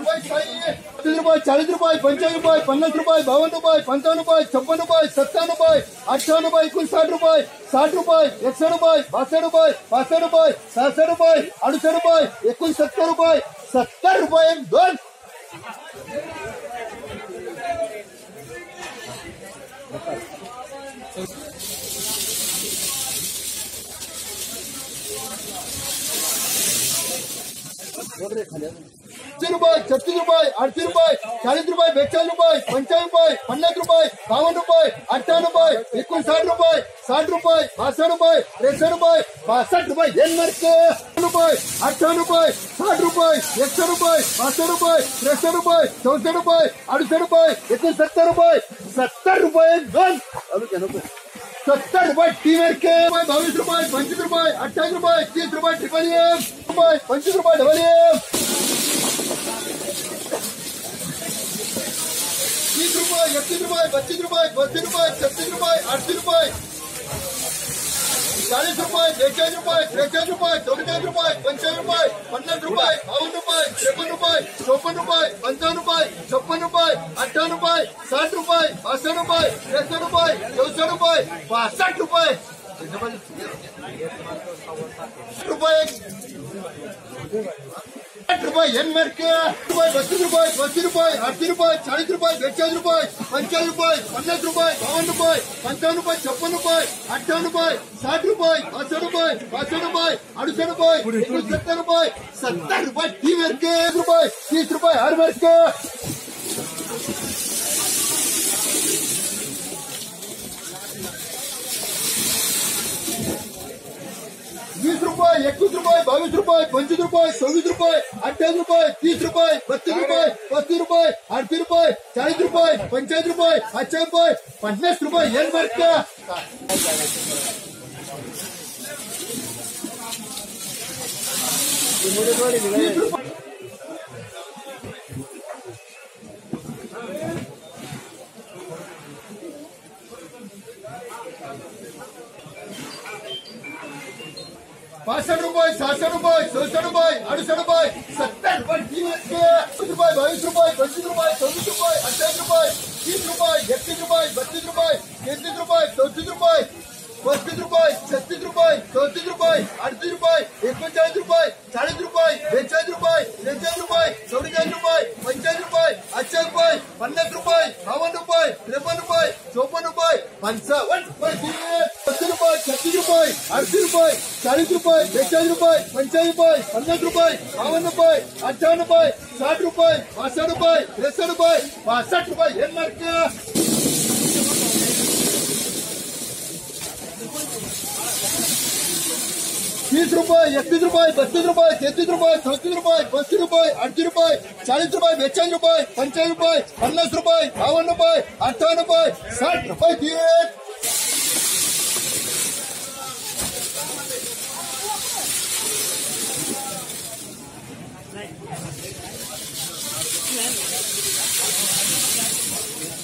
रुपये साई, 30 रुपये, 40 रुपये, 45 रुपये, 50 रुपये, 52 रुपये, 55 रुपये, 56 रुपये, 57 रुपये, 58 रुपये, 59 रुपये, 60 रुपये, 61 रुपये, 62 रुपये, 65 रुपये, 66 रुपये, 68 रुपये, 69 रुपये, 70 रुपये 2. रुपये, 36 रुपये, 38 रुपये, 40 रुपये, 42 रुपये, 55 रुपये, 50 रुपये, 52 रुपये, 58 रुपये, 59 रुपये, 60 रुपये, 62 रुपये, 63 रुपये, 62 रुपये डेनमार्क रुपये, 58 रुपये, 60 रुपये, 61 रुपये, 62 रुपये, 63 रुपये, 64 रुपये, 68 रुपये, 69 रुपये, 70 रुपये 2. 70 रुपये टीमेर के 22 रुपये, 25 रुपये, 28 रुपये, 30 रुपये ट्रिपल एम रुपये, 25 रुपये डबल एम, 30 रुपये, 31 रुपये, 32 रुपये, 32 रुपये, 36 रुपये, 38 रुपये, 40 रुपये, 42 रुपये, 43 रुपये, 44 रुपये, 55 रुपये, 50 रुपये, 52 रुपये, 53 रुपये, 54 रुपये, 55 रुपये, 56 रुपये, 58 रुपये, 60 रुपये, 62 रुपये, 63 रुपये, 64 रुपये, 62 रुपये रुपये डेनमार्क रुपये, 32 रुपये, 32 रुपये, 80 रुपये, 40 रुपये, 42 रुपये, 45 रुपये, 50 रुपये, 52 रुपये, 55 रुपये, 56 रुपये, 58 रुपये, 60 रुपये, 62 रुपये, 62 रुपये, 68 रुपये, 69 रुपये, 70 रुपये टीमेर के रुपये, 30 रुपये हर मार्क 20 रुपये, 21 रुपये, 22 रुपये, 25 रुपये, 26 रुपये, 28 रुपये, 30 रुपये, 32 रुपये, 35 रुपये, 38 रुपये, 40 रुपये, 50 रुपये, 80 रुपये, 50 रुपये डेनमार्क ₹65 रुपये, ₹67 रुपये, ₹67 रुपये, ₹68 रुपये, ₹70 रुपये टीमेर के 22 रुपये, 22 रुपये, 25 रुपये, 26 रुपये, 28 रुपये, 30 रुपये, 31 रुपये, 32 रुपये, 33 रुपये, 34 रुपये, 35 रुपये, 36 रुपये, 34 रुपये, 38 रुपये, 39 रुपये, 40 रुपये, 42 रुपये, 43 रुपये, 44 रुपये, 45 रुपये, 80 रुपये, 50 रुपये, 52 रुपये, 53 रुपये, 54 रुपये, 55 रुपये 30 रुपये, 36 रुपये, 80 रुपये, 40 रुपये, 42 रुपये, 45 रुपये, 50 रुपये, 52 रुपये, 58 रुपये, 60 रुपये, 62 रुपये, 63 रुपये, 62 रुपये डेनमार्क 30 रुपये, 31 रुपये, 32 रुपये, 33 रुपये, 34 रुपये, 35 रुपये, 38 रुपये, 40 रुपये, 42 रुपये, 55 रुपये, 50 रुपये, 52 रुपये, 58 रुपये, 60 रुपये दिए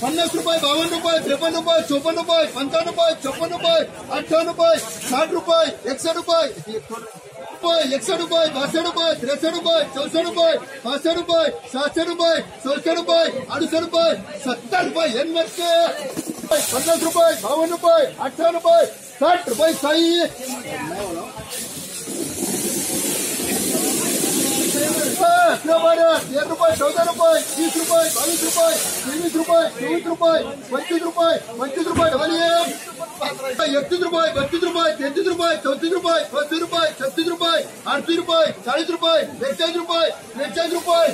50 रुपये, 52 रुपये, 53 रुपये, 54 रुपये, 55 रुपये, 56 रुपये, 58 रुपये, 60 रुपये, 61 रुपये, 61 रुपये, 62 रुपये, 63 रुपये, 64 रुपये, 65 रुपये, 67 रुपये, 67 रुपये, 68 रुपये, 70 रुपये डेनमार्क 50 रुपये, 52 रुपये, 58 रुपये, 60 रुपये साई 13 रुपये, 14 रुपये, 20 रुपये, 22 रुपये, 23 रुपये, 24 रुपये, 25 रुपये, 25 रुपये डबल एम 31 रुपये, 32 रुपये, 33 रुपये, 34 रुपये, 35 रुपये, 36 रुपये, 38 रुपये, 40 रुपये, 41 रुपये, 43 रुपये 45 रुपये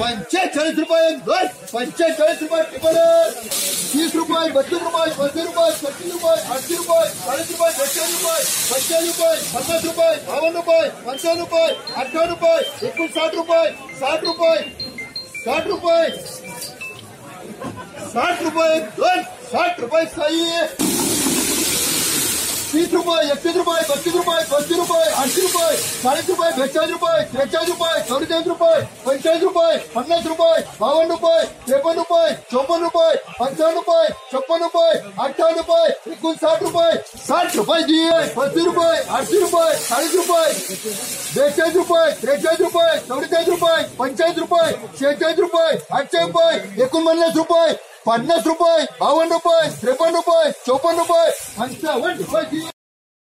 45 रुपये ट्रिपल 30 रुपये, 32 रुपये, 35 रुपये, 36 रुपये, 80 रुपये, 40 रुपये, 42 रुपये, 45 रुपये, 50 रुपये, 52 रुपये, 55 रुपये, 58 रुपये, 59 रुपये, 60 रुपये, 60 रुपये, 60 रुपये 60 रुपये सही 30 30 रुपये, 31 रुपये, 32 रुपये, 35 रुपये, 80 रुपये, 40 रुपये, 42 रुपये, 43 रुपये, 44 रुपये, 45 रुपये, 50 रुपये, 52 रुपये, 53 रुपये, 54 रुपये, 55 रुपये, 56 रुपये, 58 रुपये, 59 रुपये, 60 रुपये दिए, 35 रुपये, 80 रुपये, 40 रुपये, 42 रुपये, 43 रुपये, 44 रुपये, 45 रुपये, 46 रुपये, 8 रुपये, 49 रुपये, 50 रुपये, 52 रुपये, 53 रुपये, 54 रुपये, 55 रुपये दिए.